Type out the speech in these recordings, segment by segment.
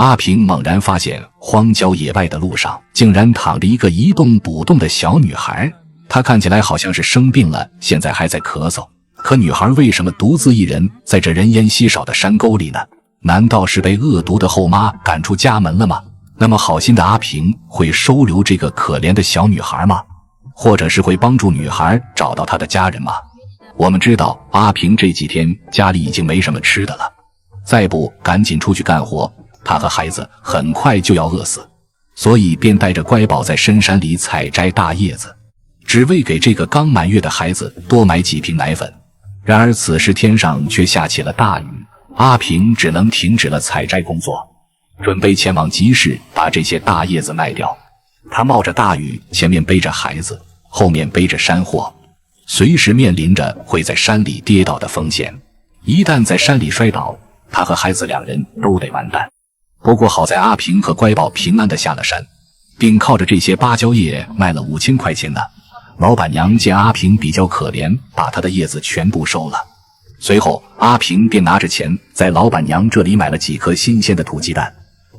阿平猛然發現荒郊野外的路上竟然躺着一個一動不動的小女孩，她看起來好像是生病了，現在還在咳嗽。可女孩為什麼獨自一人在這人烟稀少的山溝裡呢？難道是被惡毒的後媽趕出家門了嗎？那麼好心的阿平會收留這個可憐的小女孩嗎？或者是會幫助女孩找到她的家人吗？我們知道阿平這幾天家裡已經沒什么吃的了，再不趕緊出去幹活，他和孩子很快就要餓死，所以便帶着乖宝在深山裡採摘大葉子，只為給這個剛滿月的孩子多買幾瓶奶粉。然而此时天上卻下起了大雨，阿平只能停止了採摘工作，準備前往集市把這些大葉子賣掉。他冒着大雨，前面背着孩子，後面背着山貨，隨時面臨着會在山裡跌倒的風險。一旦在山裡摔倒，他和孩子2人都得完蛋。不過好在阿平和乖寶平安地下了山，並靠着这些芭蕉葉賣了5000塊錢呢。老板娘見阿平比較可憐，把他的葉子全部收了。隨後阿平便拿着錢在老板娘這裡買了幾顆新鮮的土雞蛋，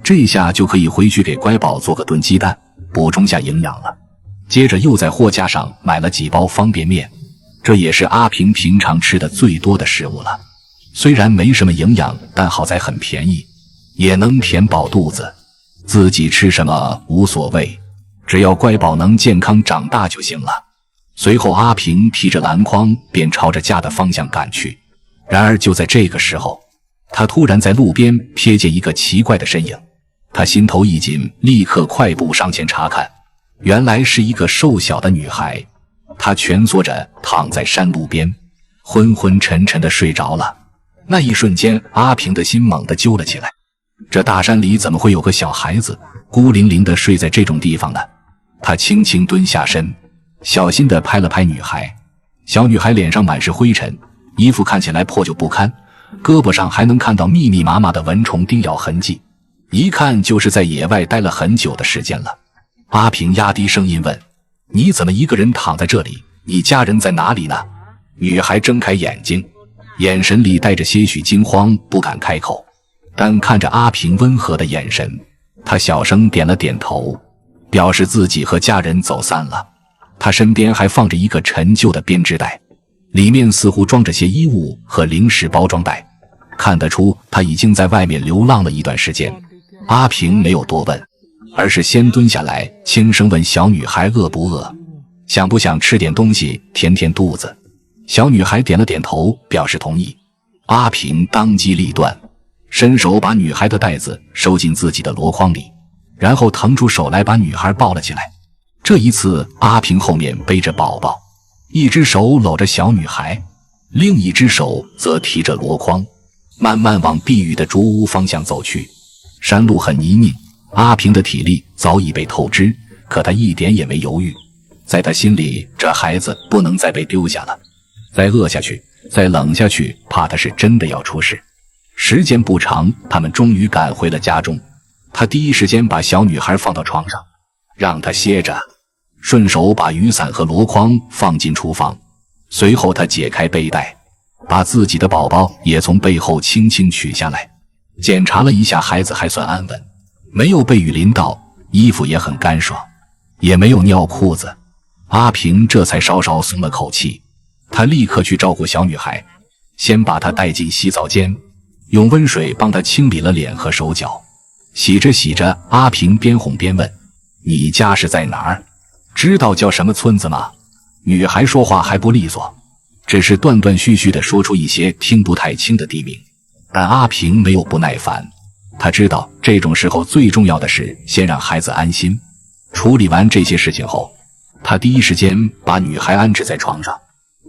這下就可以回去給乖寶做個燉雞蛋，補充下營養了。接着又在貨架上買了幾包方便麵，這也是阿平平常吃的最多的食物了。雖然沒什麼營養，但好在很便宜，也能填飽肚子，自己吃什麼無所謂，只要乖寶能健康長大就行了。隨後阿平提着籃筐便朝着家的方向趕去。然而就在這個時候，他突然在路邊瞥見一個奇怪的身影，他心頭一緊，立刻快步上前查看，原來是一個瘦小的女孩，她蜷縮着躺在山路邊，昏昏沉沉地睡着了。那一瞬間，阿平的心猛地揪了起來，這大山裡怎麼會有個小孩子孤零零地睡在這種地方呢？他輕輕蹲下身，小心地拍了拍女孩。小女孩臉上滿是灰塵，衣服看起來破舊不堪，胳膊上還能看到密密麻麻的蚊蟲叮咬痕跡，一看就是在野外待了很久的時間了。阿平壓低聲音問：你怎麼一個人躺在這裡？你家人在哪裡呢？女孩睜開眼睛，眼神裡帶着些許驚慌，不敢開口，但看着阿平溫和的眼神，她小聲點了點頭，表示自己和家人走散了。她身邊還放着一個陳舊的編織袋，裡面似乎裝着些衣物和零食包裝袋，看得出她已經在外面流浪了一段時間。阿平沒有多問，而是先蹲下來輕聲問小女孩餓不餓，想不想吃點東西填填肚子。小女孩點了點頭，表示同意。阿平當機立斷，伸手把女孩的袋子收進自己的籮筐裡，然後騰出手來把女孩抱了起來。這一次阿平後面背着寶寶，一隻手摟着小女孩，另一隻手則提着籮筐，慢慢往避雨的竹屋方向走去。山路很泥濘，阿平的體力早已被透支，可他一點也沒猶豫。在他心裡，這孩子不能再被丟下了，再餓下去，再冷下去，怕他是真的要出事。時間不長，他們終於趕回了家中。他第一時間把小女孩放到床上，讓她歇着，順手把雨傘和籮筐放進廚房。隨後他解開背帶，把自己的寶寶也從背後輕輕取下來，檢查了一下，孩子還算安穩，沒有被雨淋到，衣服也很乾爽，也沒有尿褲子。阿平這才稍稍鬆了口氣，他立刻去照顧小女孩，先把她帶進洗澡間，用溫水幫她清理了臉和手腳。洗着洗着，阿平邊哄邊問：你家是在哪兒？知道叫什麼村子嗎？女孩說話還不利索，只是斷斷續續地說出一些聽不太清的地名。但阿平沒有不耐煩，他知道這種時候最重要的是先讓孩子安心。處理完這些事情後，他第一時間把女孩安置在床上，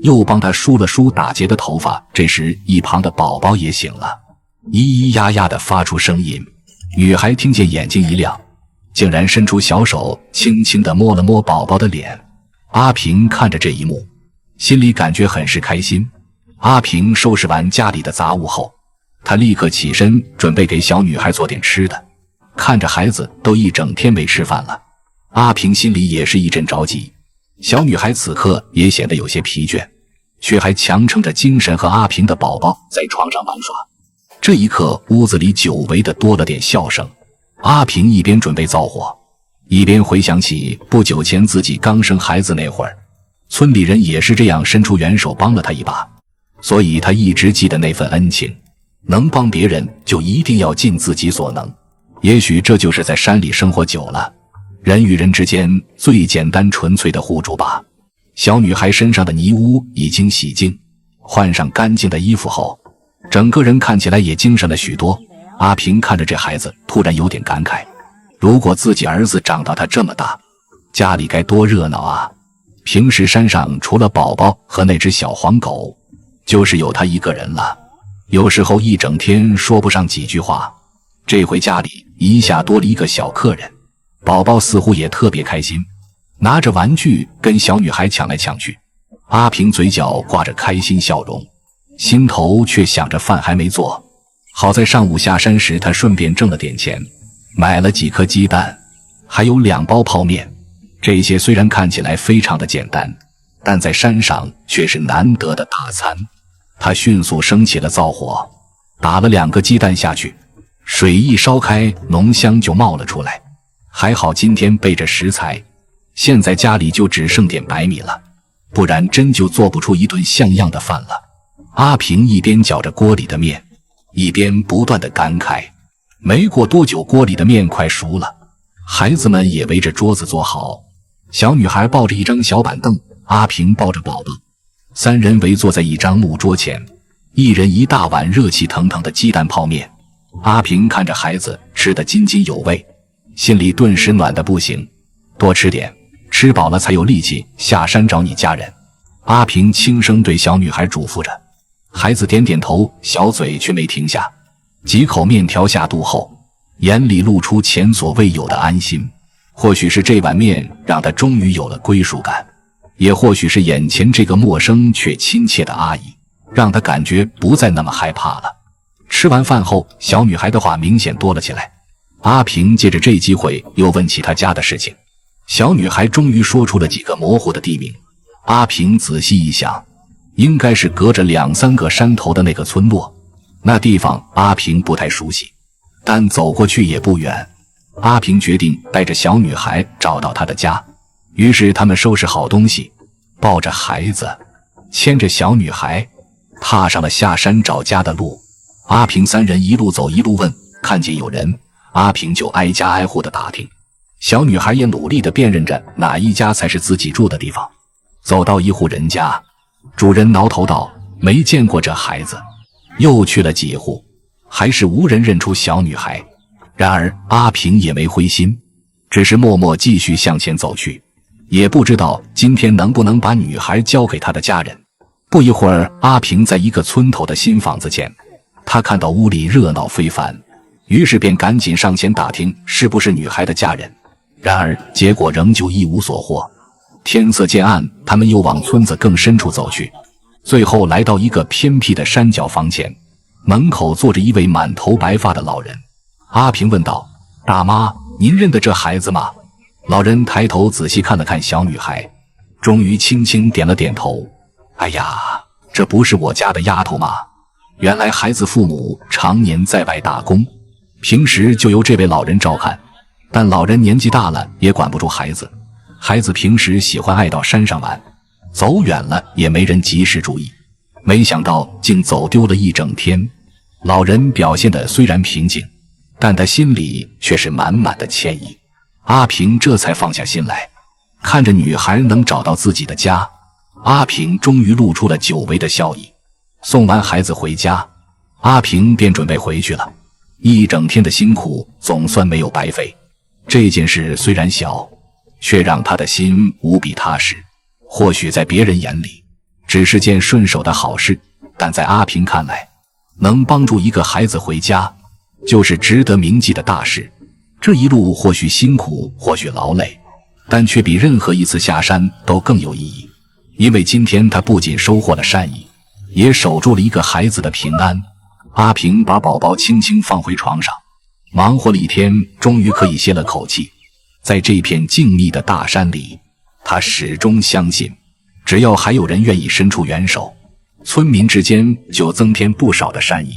又幫她梳了梳打結的頭髮。這時一旁的寶寶也醒了，咿咿呀呀地發出聲音。女孩聽見眼睛一亮，竟然伸出小手輕輕地摸了摸寶寶的臉。阿平看着這一幕，心裡感覺很是開心。阿平收拾完家裡的雜物後，他立刻起身準備給小女孩做點吃的。看着孩子都一整天沒吃飯了，阿平心裡也是一陣着急。小女孩此刻也顯得有些疲倦，卻還強撐着精神和阿平的寶寶在床上玩耍。這一刻，屋子裡久違的多了點笑聲。阿平一邊準備造火，一邊回想起不久前自己剛生孩子那會儿，村裡人也是這樣伸出援手幫了他一把，所以他一直記得那份恩情。能帮別人就一定要盡自己所能。也許這就是在山裡生活久了，人與人之間最簡單純粹的互助吧。小女孩身上的泥污已經洗淨，換上乾淨的衣服後，整個人看起来也精神了許多。阿平看着這孩子，突然有點感慨，如果自己兒子長到他這麼大，家裡該多熱鬧啊。平時山上除了寶寶和那只小黃狗，就是有他一個人了，有時候一整天說不上幾句話。這回家裡一下多了一個小客人，寶寶似乎也特別開心，拿着玩具跟小女孩搶來搶去。阿平嘴角掛着開心笑容，心頭卻想着飯還沒做。好在上午下山時他順便掙了點錢，買了幾顆雞蛋，還有2包泡麵。這些雖然看起來非常的簡單，但在山上卻是難得的大餐。他迅速升起了灶火，打了2個雞蛋下去，水一燒開，濃香就冒了出來。還好今天備着食材，現在家裡就只剩點白米了，不然真就做不出一頓像樣的飯了。阿平一邊搅着鍋裡的面，一邊不斷地感慨。沒過多久，鍋裡的面快熟了，孩子們也圍着桌子坐好。小女孩抱着一張小板凳，阿平抱着宝宝，3人圍坐在一張木桌前，一人一大碗熱气腾腾的鸡蛋泡面。阿平看着孩子吃得津津有味，心裡顿時暖得不行。多吃點，吃飽了才有力气下山找你家人。阿平輕聲對小女孩囑咐着，孩子點點頭，小嘴卻沒停下。幾口面條下肚後，眼裡露出前所未有的安心。或許是這碗面讓他終於有了歸屬感，也或許是眼前這個陌生卻親切的阿姨，讓他感覺不再那麼害怕了。吃完飯後，小女孩的話明顯多了起來。阿平借着這機會又問起他家的事情。小女孩終於說出了幾個模糊的地名。阿平仔細一想，應該是隔着2、3個山頭的那個村落。那地方阿平不太熟悉，但走過去也不遠。阿平決定帶着小女孩找到她的家。於是他們收拾好東西，抱着孩子，牽着小女孩，踏上了下山找家的路。阿平3人一路走一路問，看見有人，阿平就挨家挨戶的打聽。小女孩也努力地辨認着哪一家才是自己住的地方。走到一戶人家，主人挠頭道：“沒見過這孩子。”又去了幾戶，還是無人認出小女孩。然而阿平也沒灰心，只是默默繼續向前走去，也不知道今天能不能把女孩交給他的家人。不一會兒，阿平在一個村頭的新房子前，他看到屋裡熱鬧非凡，於是便趕緊上前打聽是不是女孩的家人。然而結果仍舊一無所獲。天色漸暗，他們又往村子更深處走去，最後來到一個偏僻的山腳房前，門口坐着一位滿頭白髮的老人。阿平問道：“大媽，您認得這孩子嗎？”老人抬頭仔細看了看小女孩，終於輕輕點了點頭。“哎呀，這不是我家的丫頭嗎？”原來孩子父母常年在外打工，平時就由這位老人照看，但老人年紀大了也管不住孩子，孩子平時喜歡愛到山上玩，走遠了也沒人及時注意，沒想到竟走丟了一整天。老人表現得雖然平靜，但他心裡卻是滿滿的歉意。阿平這才放下心來，看着女孩能找到自己的家，阿平終於露出了久違的笑意。送完孩子回家，阿平便準備回去了。一整天的辛苦總算沒有白費。這件事雖然小，卻讓他的心無比踏實。或許在別人眼裡只是件順手的好事，但在阿平看來，能幫助一個孩子回家就是值得銘記的大事。這一路或許辛苦，或許勞累，但卻比任何一次下山都更有意義。因為今天他不僅收穫了善意，也守住了一個孩子的平安。阿平把寶寶輕輕放回床上，忙活了一天，終於可以歇了口氣。在這片靜謐的大山裡，他始終相信，只要還有人願意伸出援手，村民之間就增添不少的善意。